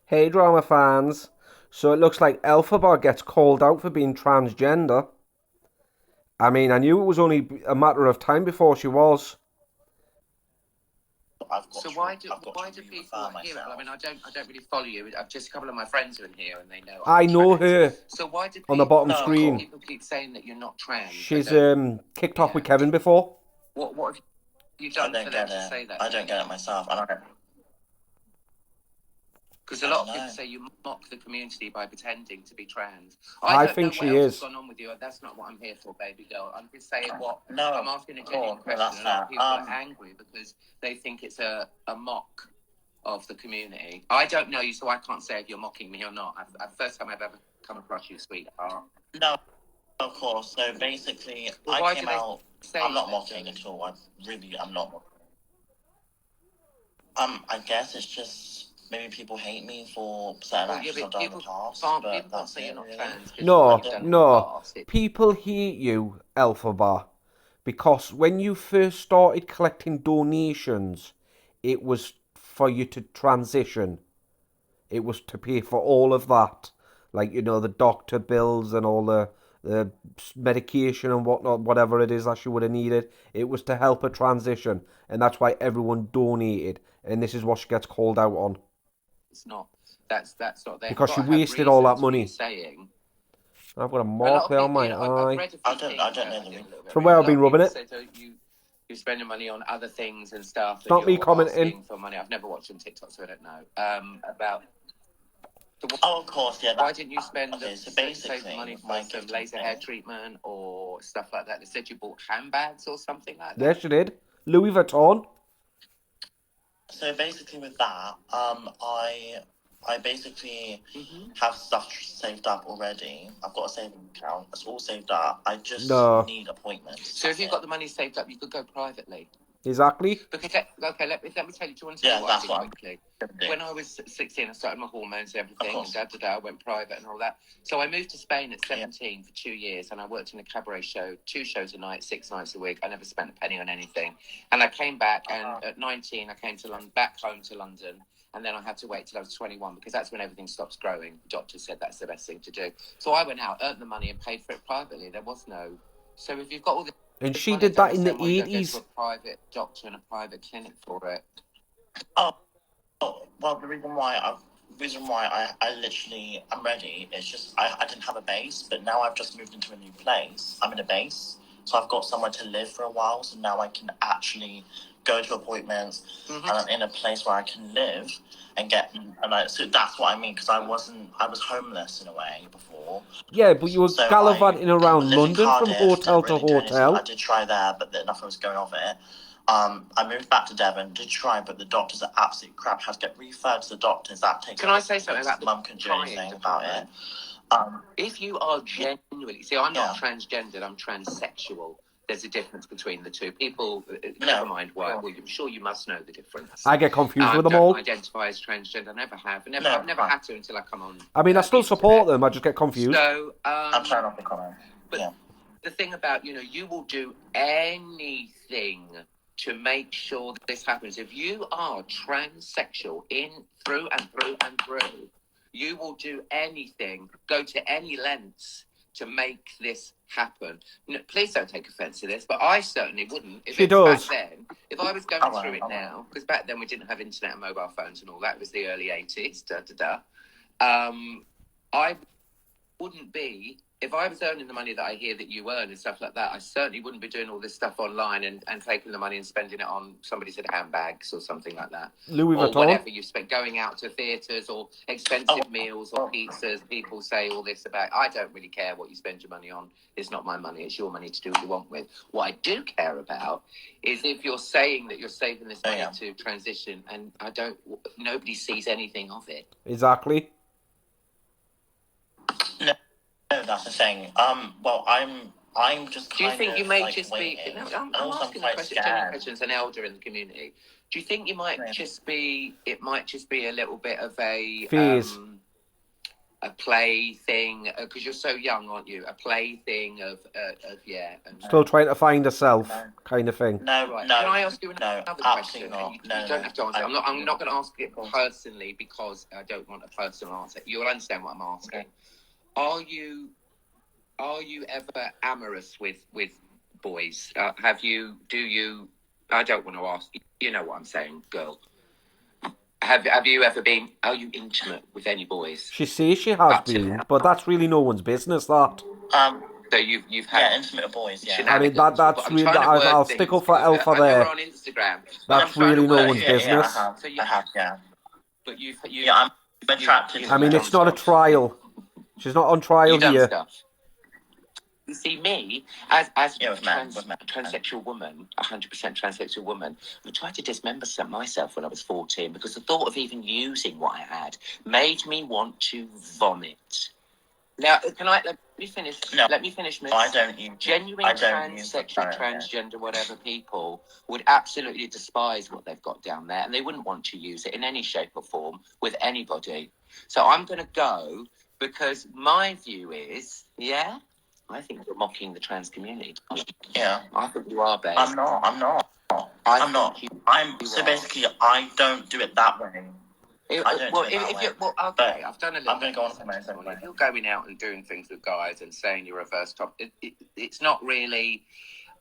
Hey, drama fans. So it looks like Elphaba gets called out for being transgender. I mean, I knew it was only a matter of time before she was. So why do people here? I mean, I don't really follow you. I've just a couple of my friends are in here, and they know I I'm know trans. her So why do on the people? bottom So why do screen. people keep saying that you're not trans, but She's don't? kicked off Yeah. with Kevin before. What have you done for them to say that? I don't get it myself. I don't. Because a lot of people say you mock the community by pretending to be trans. I don't know think what she else has is. gone on with you. That's not what I'm here for, baby girl. I'm just saying what No, I'm asking a genuine question. that's A lot of fair. people are angry because they think it's a mock of the community. I don't know you, so I can't say if you're mocking me or not. First time I've ever come across you, sweetheart. No, of course. So basically, Well, I came out. I'm not that, mocking Joey? at all. I'm not. I guess it's just maybe people hate me for certain actions I've done in the past. People can't say you're not trans. No, no. People hate you, Elphaba, because when you first started collecting donations, it was for you to transition. It was to pay for all of that, like the doctor bills and all the medication and whatnot, whatever it is that she would have needed. It was to help her transition, and that's why everyone donated. And this is what she gets called out on. It's not. That's not there. Because she wasted all that money. Saying. I've got a mark there on my eye. I don't know the From where I've been rubbing it. You're spending money on other things and stuff. It's not me commenting. For money. I've never watched on TikTok, so I don't know. About. Oh, of course, yeah. Why didn't you spend save the money for some laser hair treatment or stuff like that? They said you bought handbags or something like that. Yes, you did. Louis Vuitton. So basically, with that, I basically have stuff saved up already. I've got a saving account. It's all saved up. I just need appointments. So if you've got the money saved up, you could go privately. Exactly. Because let me tell you. Do you want to tell you what I did quickly? When I was 16, I started my hormones and everything, and I went private and all that. So I moved to Spain at 17 for 2 years, and I worked in a cabaret show, 2 shows a night, 6 nights a week. I never spent a penny on anything. And I came back, and at 19, I came to London, back home to London. And then I had to wait till I was 21 because that's when everything stops growing. The doctor said that's the best thing to do. So I went out, earned the money, and paid for it privately. There was no. So if you've got all the. And she did that in the 80s. A private doctor and a private clinic for it. Oh well, the reason why I literally I'm ready. It's just I didn't have a base, but now I've just moved into a new place. I'm in a base, so I've got somewhere to live for a while. So now I can actually go to appointments, and I'm in a place where I can live and get. So that's what I mean, because I was homeless in a way before. Yeah, but you were gallivanting around London from hotel to hotel. I did try there, but nothing was going off it. I moved back to Devon, did try, but the doctors are absolute crap. Had to get referred to the doctors. That takes. Can I say something about Mum can do anything about it. If you are genuinely, I'm not transgendered. I'm transsexual. There's a difference between the two. People, never mind why. Well, I'm sure you must know the difference. I get confused with them all. I don't identify as transgender. I never have. I've never had to until I come on. I mean, I still support them. I just get confused. So, I'm trying not to comment. But the thing about, you will do anything to make sure that this happens. If you are transsexual through and through and through, you will do anything, go to any lengths to make this happen. Please don't take offence to this, but I certainly wouldn't. If I was going through it now, because back then we didn't have internet and mobile phones and all that, it was the early 80s, I wouldn't be, if I was earning the money that I hear that you earn and stuff like that, I certainly wouldn't be doing all this stuff online and taking the money and spending it on somebody said handbags or something like that. Louis Vuitton. Or whatever you spent going out to theatres or expensive meals or pizzas. People say all this about, I don't really care what you spend your money on. It's not my money. It's your money to do what you want with. What I do care about is if you're saying that you're saving this money to transition and nobody sees anything of it. Exactly. No, that's the thing. Well, I'm just. Do you think you may just waiting. be? I'm asking the question. Questions an elder in the community. Do you think you might just be? It might just be a little bit of a phase. a plaything, because you're so young, aren't you? A plaything of yeah. Still trying to find herself, kind of thing. No, Right. no. Can I ask you another question? Not. You don't have to answer. I'm not going to ask it personally because I don't want a personal answer. You'll understand what I'm asking. Okay. Are you ever amorous with boys? Do you? I don't want to ask. You know what I'm saying, girl. Have you ever been? Are you intimate with any boys? She says she has been, but that's really no one's business. That. So you've had intimate with boys. Yeah. I mean that's really. I'll stick up for Elpha there. On Instagram. That's really no one's business. Yeah, I have. Yeah. But you. Yeah, I'm attracted. I mean, it's not a trial. She's not on trial here. Stuff. You see, me, as a transsexual woman, 100% transsexual woman, I tried to dismember myself when I was 14 because the thought of even using what I had made me want to vomit. Now, let me finish? No. Let me finish, miss. I don't use genuine transsexual, transgender, whatever people would absolutely despise what they've got down there, and they wouldn't want to use it in any shape or form with anybody. So I'm going to go because my view is, yeah, I think you're mocking the trans community. Yeah. I think you are, babe. I'm not. I'm not. Basically, I don't do it that way. Okay, I've done a little. I'm going to go on for my own. If you're going out and doing things with guys and saying you're reverse top, it's not really.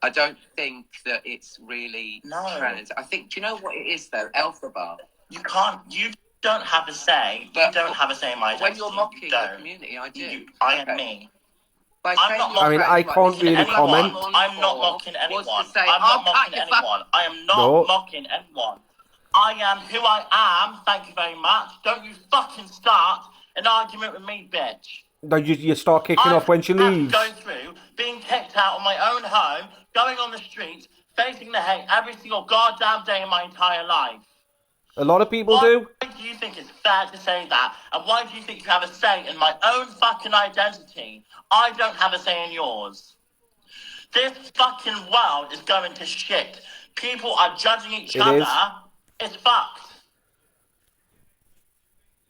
I don't think that it's really trans. I think. Do you know what it is though? Elpha bar. You can't. You don't have a say. You don't have a say in my identity. When you're mocking the community, I do. I am me. I'm not I mean, I can't really comment. I'm not mocking anyone. I'm not mocking anyone. I am not mocking anyone. I am who I am. Thank you very much. Don't you fucking start an argument with me, bitch. No, you start kicking off when she leaves. Going through, being kicked out of my own home, going on the streets, facing the hate every single goddamn day in my entire life. A lot of people do. Why do you think it's fair to say that? And why do you think you have a say in my own fucking identity? I don't have a say in yours. This fucking world is going to shit. People are judging each other. It's fucked.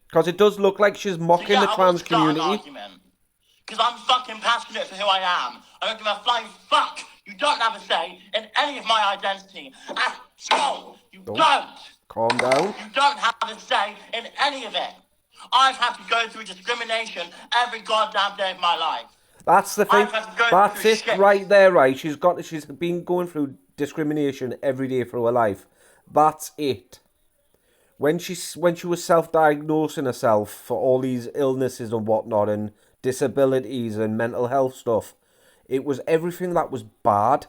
Because it does look like she's mocking the trans community. Because I'm fucking passionate for who I am. I don't give a flying fuck. You don't have a say in any of my identity. At all. You don't. Calm down. You don't have a say in any of it. I've had to go through discrimination every goddamn day of my life. That's the thing. That's it right there, right? She's been going through discrimination every day for her life. That's it. When she was self-diagnosing herself for all these illnesses and whatnot and disabilities and mental health stuff, it was everything that was bad.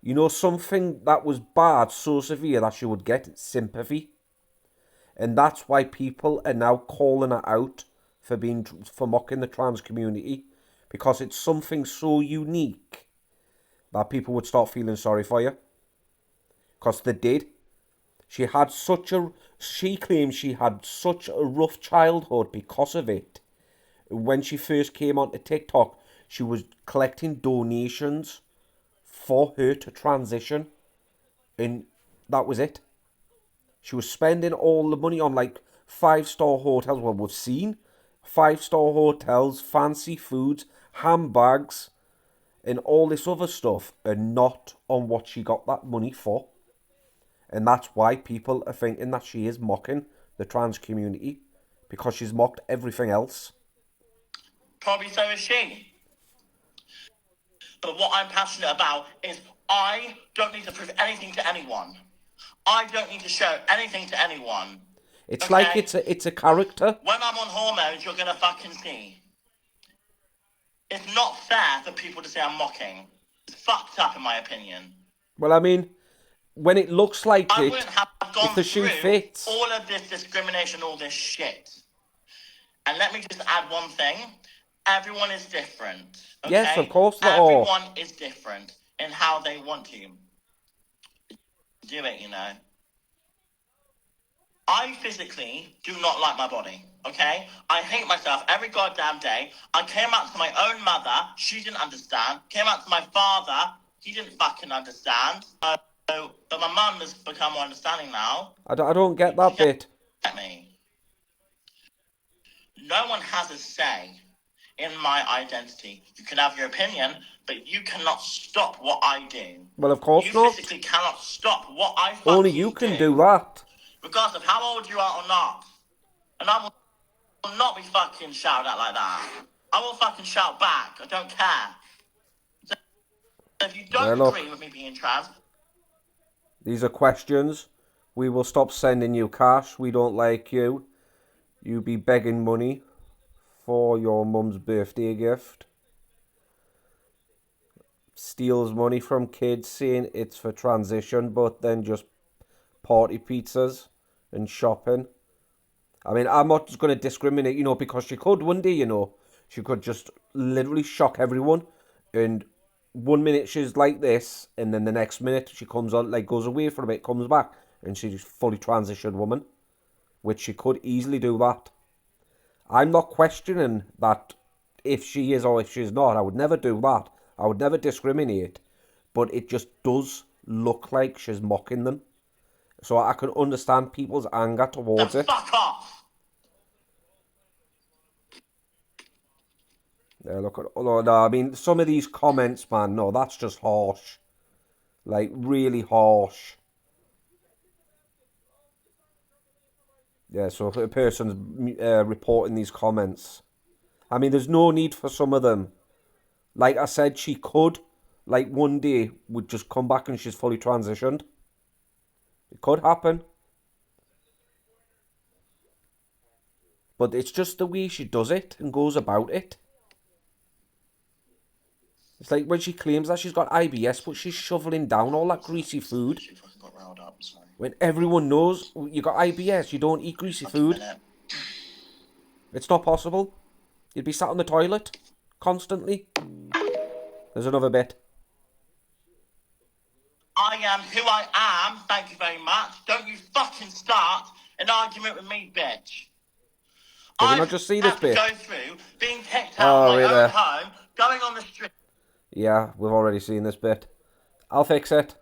You know, something that was bad so severe that she would get sympathy. And that's why people are now calling her out for mocking the trans community, because it's something so unique that people would start feeling sorry for you. Because they did. She claims she had such a rough childhood because of it. When she first came onto TikTok, she was collecting donations for her to transition, and that was it. She was spending all the money on like 5-star hotels. Well, we've seen 5-star hotels, fancy foods, handbags, and all this other stuff, and not on what she got that money for. And that's why people are thinking that she is mocking the trans community, because she's mocked everything else. Probably so is she. But what I'm passionate about is I don't need to prove anything to anyone. I don't need to show anything to anyone. It's like it's a character. When I'm on hormones, you're going to fucking see. It's not fair for people to say I'm mocking. It's fucked up in my opinion. Well, I mean, when it looks like I wouldn't have gone if the shoe fits. All of this discrimination, all this shit. And let me just add one thing. Everyone is different. Okay? Yes, of course they are. Everyone is different in how they want to do it, you know. I physically do not like my body, okay? I hate myself every goddamn day. I came out to my own mother. She didn't understand. Came out to my father. He didn't fucking understand. But my mum has become more understanding now. I don't get that bit. Get me. No one has a say in my identity. You can have your opinion, but you cannot stop what I do. Well, of course you not. You physically cannot stop what I fucking Only you can do that. Regardless of how old you are or not. And I will not be fucking shouted at like that. I will fucking shout back. I don't care. So if you don't agree with me being trans... These are questions. We will stop sending you cash. We don't like you. You be begging money for your mum's birthday gift. Steals money from kids saying it's for transition, but then just party pizzas and shopping. I mean, I'm not just going to discriminate, because she could one day, She could just literally shock everyone. And 1 minute she's like this, and then the next minute she comes on, goes away for a bit, comes back, and she's fully transitioned woman. Which she could easily do that. I'm not questioning that if she is or if she's not. I would never do that. I would never discriminate. But it just does look like she's mocking them. So I can understand people's anger towards it. Fuck off! Yeah, look at... Oh, no, I mean, some of these comments, man, no, that's just harsh. Really harsh. Yeah, so a person's reporting these comments. I mean, there's no need for some of them. Like I said, she could, one day, would just come back and she's fully transitioned. It could happen. But it's just the way she does it and goes about it. It's like when she claims that she's got IBS, but she's shoveling down all that greasy food. She fucking got riled up, sorry. When everyone knows you got IBS, you don't eat greasy food. It's not possible. You'd be sat on the toilet constantly. There's another bit. I am who I am, thank you very much. Don't you fucking start an argument with me, bitch. Did we not just see this bit? I have to go through being kicked out of my own home, going on the street. Yeah, we've already seen this bit. I'll fix it.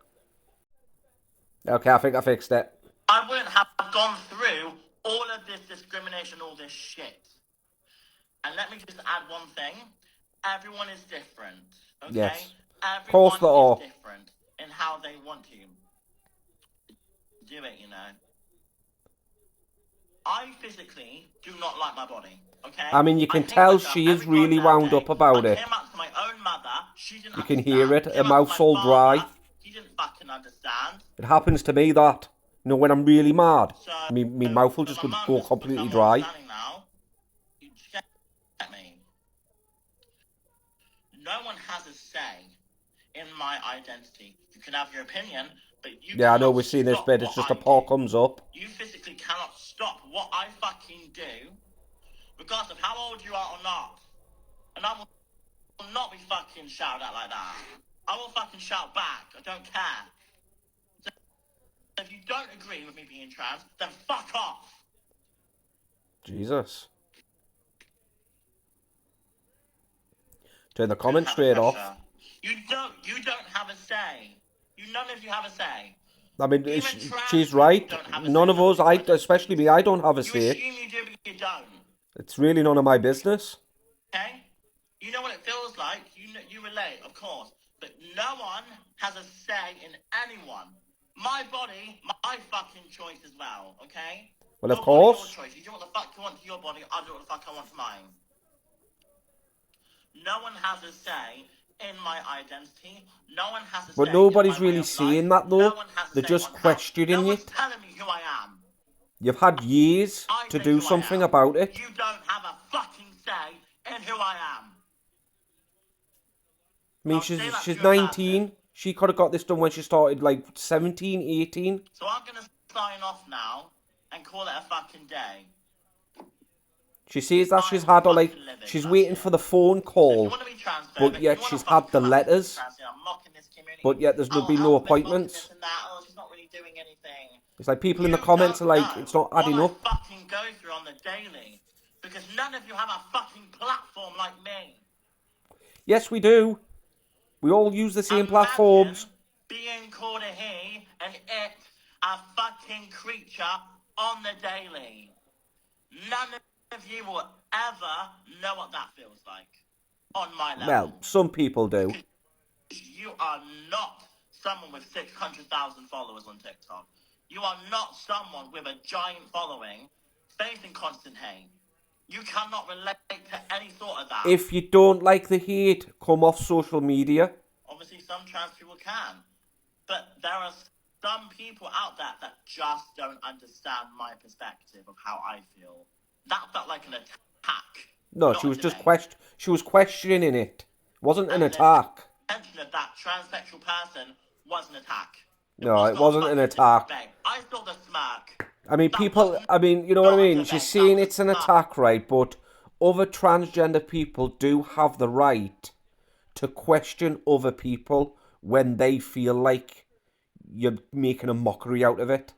Okay, I think I fixed it. I wouldn't have gone through all of this discrimination, all this shit. And let me just add one thing. Everyone is different, okay? Yes. Everyone Of course they are. is different in how they want to do it, I physically do not like my body, okay? I mean, you can tell she is really wound up about it. I came up to my own mother. She didn't You can understand. hear it. Her mouth's all dry. He didn't fucking understand. It happens to me that, when I'm really mad, So, my mouth will just go completely dry. Now, you get me. No one has a say in my identity. You can have your opinion, but you Yeah, I know we've seen this bit. It's just a paw comes up. You physically cannot stop what I fucking do, regardless of how old you are or not. And I will not be fucking shouted at like that. I will fucking shout back. I don't care. So if you don't agree with me being trans, then fuck off. Jesus. Turn the comments straight off. You don't have a say. None of you have a say. I mean, she's right. None of us, especially me, I don't have a say. You assume you do, but you don't. It's really none of my business. Okay? You know what it feels like. You relate, of course. But no one has a say in anyone. My body, my fucking choice as well, okay? Well, of course. Your choice. You do what the fuck you want to your body, I do what the fuck I want to mine. No one has a say in my identity. No one has a say. But nobody's really saying that, though. They're just questioning it. No one's telling me who I am. You've had years to do something about it. You don't have a fucking say in who I am. I mean, she's 19. She could have got this done when she started, 17, 18. So I'm going to sign off now and call it a fucking day. She says that she's had her, she's waiting for the phone call, but yet she's had the letters, but yet there's been no appointments. She's not really doing anything. It's like people in the comments are like, it's not adding up. I fucking go through on the daily, because none of you have a fucking platform like me. Yes, we do. We all use the same platforms. Being called a he and it a fucking creature on the daily. None of you will ever know what that feels like on my level. Well, some people do. You are not someone with 600,000 followers on TikTok. You are not someone with a giant following facing constant hate. You cannot relate to any sort of that. If you don't like the hate, come off social media. Obviously, some trans people can. But there are some people out there that just don't understand my perspective of how I feel. That felt like an attack. No, she was just questioning it. Wasn't an attack. The mention of that transsexual person was an attack. No, it wasn't an attack. I saw the smirk. I mean, you know what I mean? She's saying it's an attack, right? But other transgender people do have the right to question other people when they feel like you're making a mockery out of it.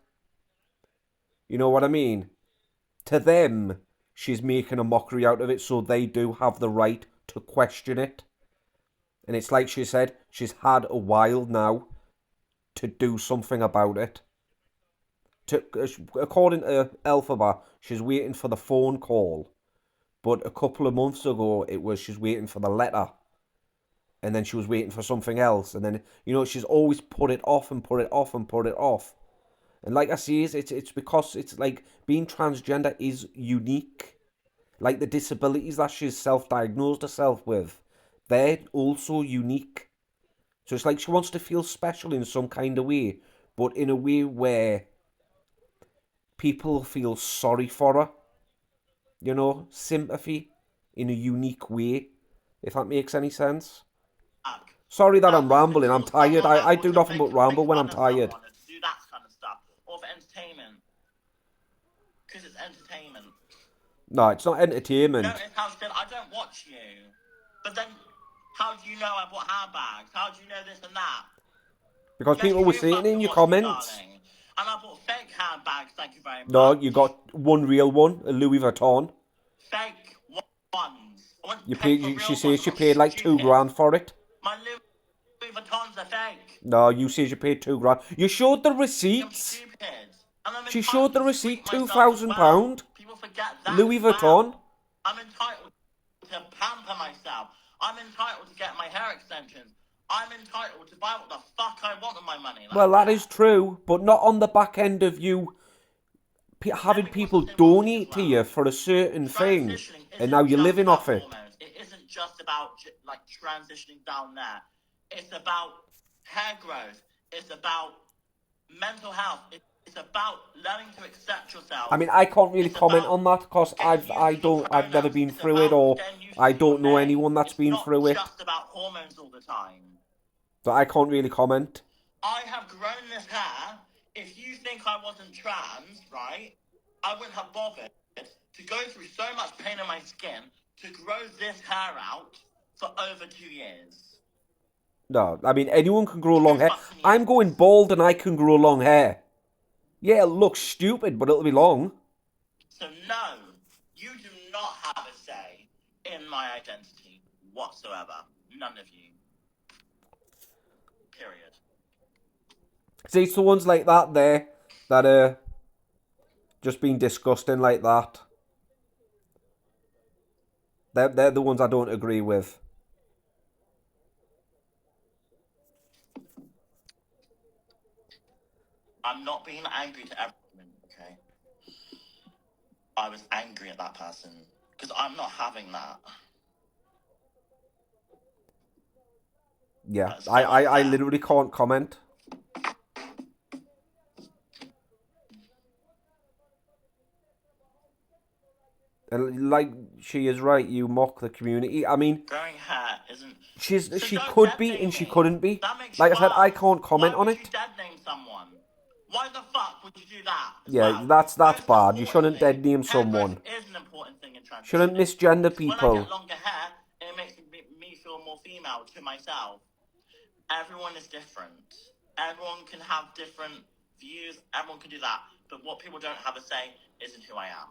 You know what I mean? To them, she's making a mockery out of it, so they do have the right to question it. And it's like she said, she's had a while now to do something about it. According to elpha, she's waiting for the phone call. But a couple of months ago, she's waiting for the letter. And then she was waiting for something else. And then, she's always put it off and put it off and put it off. And like I say, it's because it's like being transgender is unique. Like the disabilities that she's self-diagnosed herself with, they're also unique. So it's like she wants to feel special in some kind of way, but in a way where people feel sorry for her. Sympathy in a unique way, if that makes any sense. Sorry that I'm rambling, I'm tired. I do nothing but ramble when I'm tired. Do that kind of stuff, or for entertainment. Because it's entertainment. No, it's not entertainment. No, it's how still I don't watch you. But then, how do you know I bought handbags? How do you know this and that? Because people were saying it in your comments. And I bought fake handbags, thank you very much. No, you got one real one, a Louis Vuitton. Fake ones. She says she paid like $2,000 for it. My Louis Vuittons are fake. No, you said you paid $2,000. You showed the receipts. She showed the receipt, £2,000. People forget that. Louis Vuitton. I'm entitled to pamper myself. I'm entitled to get my hair extensions. I'm entitled to buy what the fuck I want with my money. Well, that is true, but not on the back end of you having people donate to you for a certain thing, and now you're living off it. It isn't just about like transitioning down there. It's about hair growth. It's about mental health. It's about learning to accept yourself. I mean, I can't really comment on that because I've never been through it, or I don't know anyone that's been through it. It's not just about hormones all the time. So I can't really comment. I have grown this hair. If you think I wasn't trans, right, I wouldn't have bothered to go through so much pain in my skin to grow this hair out for over 2 years. No, I mean, anyone can grow long hair. I'm going bald and I can grow long hair. Yeah, it'll look stupid, but it'll be long. So no, you do not have a say in my identity whatsoever. None of you. Period. See, it's the ones like that there that are just being disgusting like that. They're the ones I don't agree with. I'm not being angry to everyone, okay? I was angry at that person because I'm not having that. Yeah, I literally can't comment. And like she is right, you mock the community. I mean, growing hair isn't. She could be and she couldn't be. Like I said, I can't comment on it. Why would you dead name someone? Why the fuck would you do that? Yeah, that's bad. You shouldn't dead name someone. Hair is an important thing in transition. Shouldn't misgender people. When I get longer hair, it makes me feel more female to myself. Everyone is different. Everyone can have different views. Everyone can do that. But what people don't have a say is in who I am.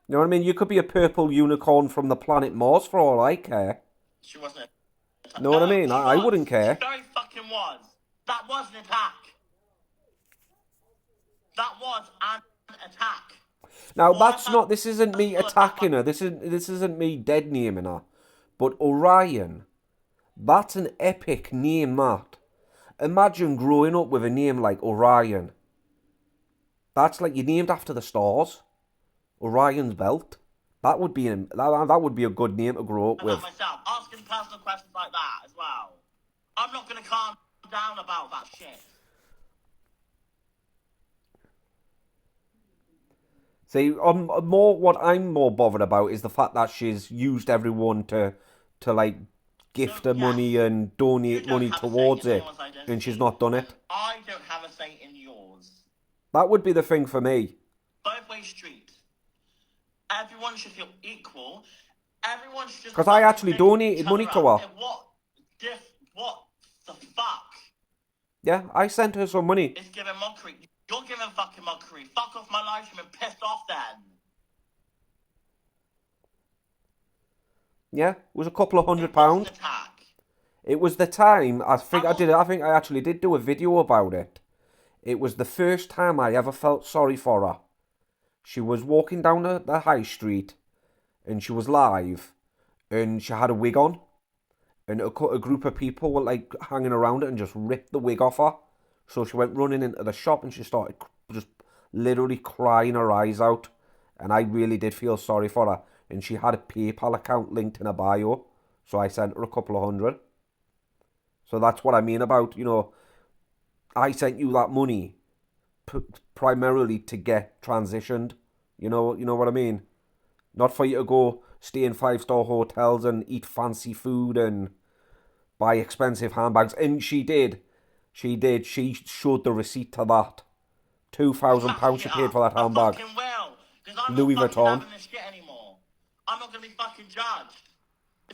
You know what I mean? You could be a purple unicorn from the planet Mars for all I care. She wasn't. Know what I mean? I wouldn't care. She very fucking was. That was an attack. That was an attack. Now, that's not... This isn't me attacking her. This isn't me dead naming her. But Orion, that's an epic name, that. Imagine growing up with a name like Orion. That's like you're named after the stars. Orion's belt. That would be a good name to grow up with. Myself, asking personal questions like that as well. I'm not going to calm down about that shit. See, what I'm more bothered about is the fact that she's used everyone to like gift her money and donate money towards it, and she's not done it. I don't have a say in yours. That would be the thing for me. Both-way street. Everyone should feel equal. Everyone should just... Because I actually donated money to her. What the fuck? Yeah, I sent her some money. It's giving mockery. You're giving fucking mockery. Fuck off my live stream and pissed off then. Yeah, it was a couple of £100. It was the time, I think I actually did do a video about it. It was the first time I ever felt sorry for her. She was walking down the high street, and she was live, and she had a wig on, and a group of people were like hanging around it and just ripped the wig off her. So she went running into the shop and she started just literally crying her eyes out, and I really did feel sorry for her. And she had a PayPal account linked in her bio, so I sent her a couple of $100. So that's what I mean about, I sent you that money primarily to get transitioned. You know what I mean? Not for you to go stay in 5-star hotels and eat fancy food and buy expensive handbags. And she did. She showed the receipt to that. £2,000 she paid for that handbag. I fucking will, because I'm Louis not Vuitton. having this shit anymore. I'm not going to be fucking judged.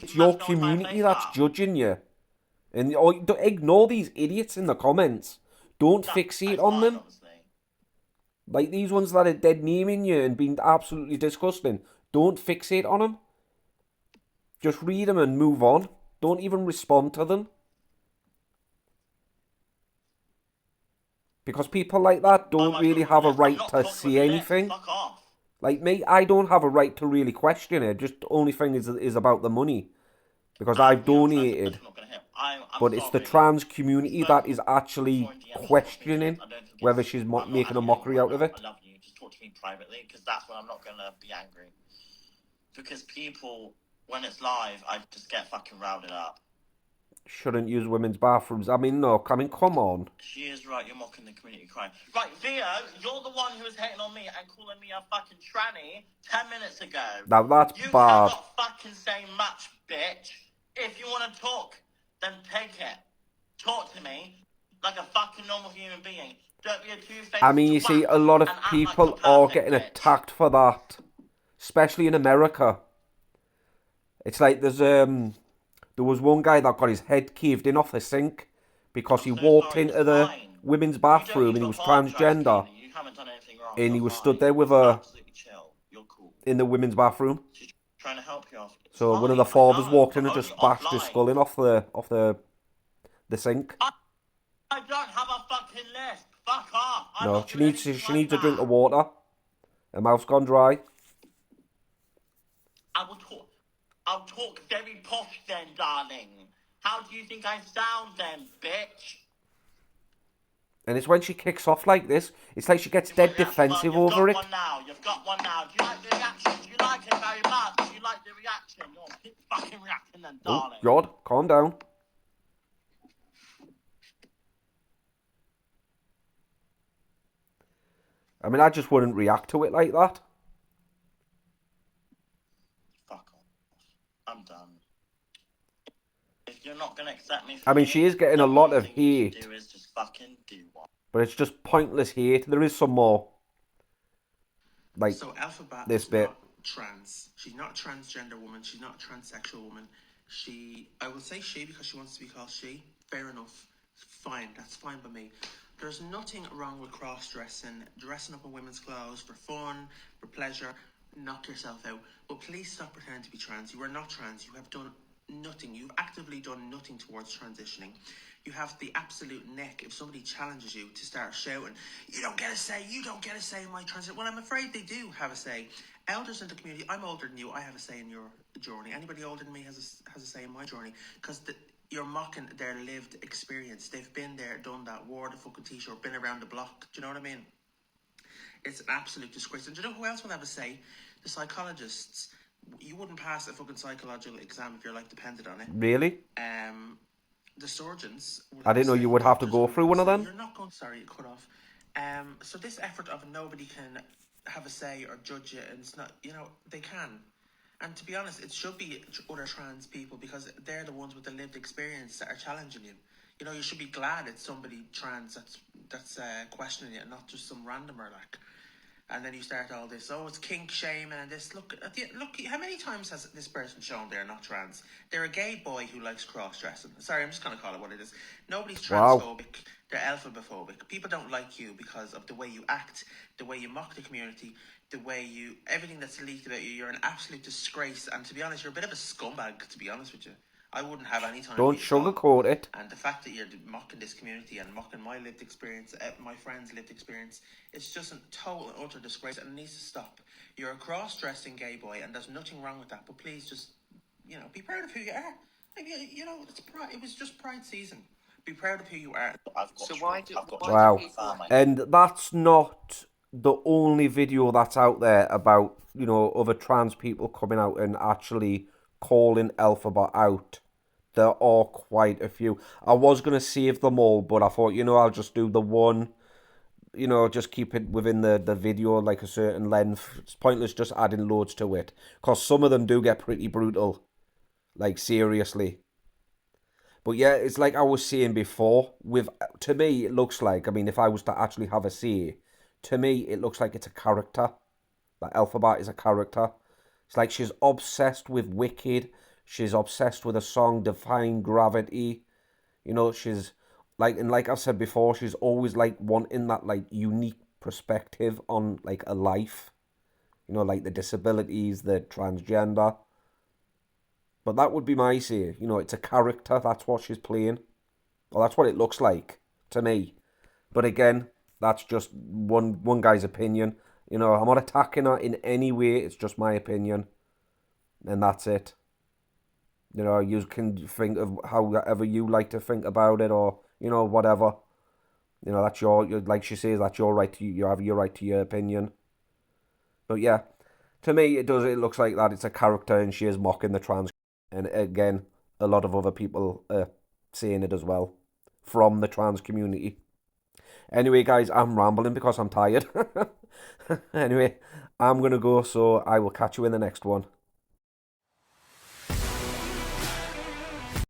It's your community that's judging you. And ignore these idiots in the comments. Don't fixate on them. Honestly. Like these ones that are dead naming you and being absolutely disgusting. Don't fixate on them. Just read them and move on. Don't even respond to them. Because people like that don't really have a right to say anything. Fuck off. Like me, I don't have a right to really question it. Just the only thing is about the money. Because I've donated. But it's the trans community that is actually questioning whether she's making a mockery out of it. I love you. Just talk to me privately, because that's when I'm not going to be angry. Because people, when it's live, I just get fucking routed up. Shouldn't use women's bathrooms. I mean, no, come on. She is right, you're mocking the community crime. Right, Theo, you're the one who was hating on me and calling me a fucking tranny 10 minutes ago. Now that's you bad. You cannot fucking say much, bitch. If you want to talk, then take it. Talk to me like a fucking normal human being. Don't be a two-faced I mean, you see, a lot of people are getting attacked for that. Especially in America. It's like there was one guy that got his head caved in off the sink because he walked into the women's bathroom and he was transgender. You haven't done anything wrong. And he was stood there with her in the women's bathroom. She's trying to help you off. So one of the fathers walked in and just bashed his skull in off the sink. I don't have a fucking list. Fuck off. No, she needs a drink of water. Her mouth's gone dry. I'll talk very posh then, darling. How do you think I sound then, bitch? And it's when she kicks off like this, it's like she gets dead defensive over it. You've got one now. Do you like the reaction? Do you like it very much? Do you like the reaction? Keep fucking reacting then, darling. Oh, God, calm down. I mean, I just wouldn't react to it like that. Fuck off. I'm done. If you're not going to accept me I mean, she is getting a lot of hate. Do is just fucking do one. But it's just pointless hate. There is some more. Like, so Alphabet this bit. Not trans. She's not a transgender woman. She's not a transsexual woman. I will say she because she wants to be called she. Fair enough. Fine. That's fine by me. There's nothing wrong with cross-dressing, dressing up in women's clothes for fun, for pleasure. Knock yourself out. But please stop pretending to be trans. You are not trans. You have done nothing. You've actively done nothing towards transitioning. you have the absolute neck if somebody challenges you to start shouting, you don't get a say, you don't get a say in my transition. Well, I'm afraid they do have a say. Elders in the community, I'm older than you, I have a say in your journey. Anybody older than me has a say in my journey, because you're mocking their lived experience. They've been there, done that, wore the fucking t-shirt, been around the block. Do you know what I mean? It's an absolute disgrace. And do you know who else would have a say? The psychologists. You wouldn't pass a fucking psychological exam if your life depended on it. Really? The surgeons would I didn't know you would have to go through one of them. You're not going. Sorry, cut off. So this effort of nobody can have a say or judge it, and it's not. They can. And to be honest, it should be other trans people, because they're the ones with the lived experience that are challenging you. You should be glad it's somebody trans that's questioning it, and not just some randomer like. And then you start all this, it's kink shaming and this. Look, how many times has this person shown they're not trans? They're a gay boy who likes cross-dressing. Sorry, I'm just going to call it what it is. Nobody's transphobic. Wow. They're alphabophobic. People don't like you because of the way you act, the way you mock the community, everything that's leaked about you. You're an absolute disgrace. And to be honest, you're a bit of a scumbag, to be honest with you. I wouldn't have any time. Don't sugarcoat it. And the fact that you're mocking this community and mocking my lived experience, my friends' lived experience, it's just a total and utter disgrace, and it needs to stop. You're a cross-dressing gay boy, and there's nothing wrong with that. But please, just be proud of who you are. It's Pride. It was just Pride season. Be proud of who you are. Wow. And that's not the only video that's out there about other trans people coming out and actually calling elpha out. There are quite a few. I was going to save them all, but I thought, I'll just do the one, just keep it within the video, like a certain length. It's pointless just adding loads to it, because some of them do get pretty brutal, like seriously. But yeah, it's like I was saying before, to me, it looks like, if I was to actually have a say, to me, it looks like it's a character. Like Elpha is a character. It's like she's obsessed with Wicked. She's obsessed with a song, Defying Gravity. She's like I've said before, she's always like wanting that like unique perspective on like a life. Like the disabilities, the transgender. But that would be my say. It's a character. That's what she's playing. Well, that's what it looks like to me. But again, that's just one guy's opinion. I'm not attacking her in any way. It's just my opinion. And that's it. You can think of however you like to think about it, or, whatever. That's like she says, that's your right you have your right to your opinion. But yeah, to me, it looks like that it's a character, and she is mocking the trans. And again, a lot of other people are saying it as well, from the trans community. Anyway, guys, I'm rambling because I'm tired. Anyway, I'm going to go, so I will catch you in the next one.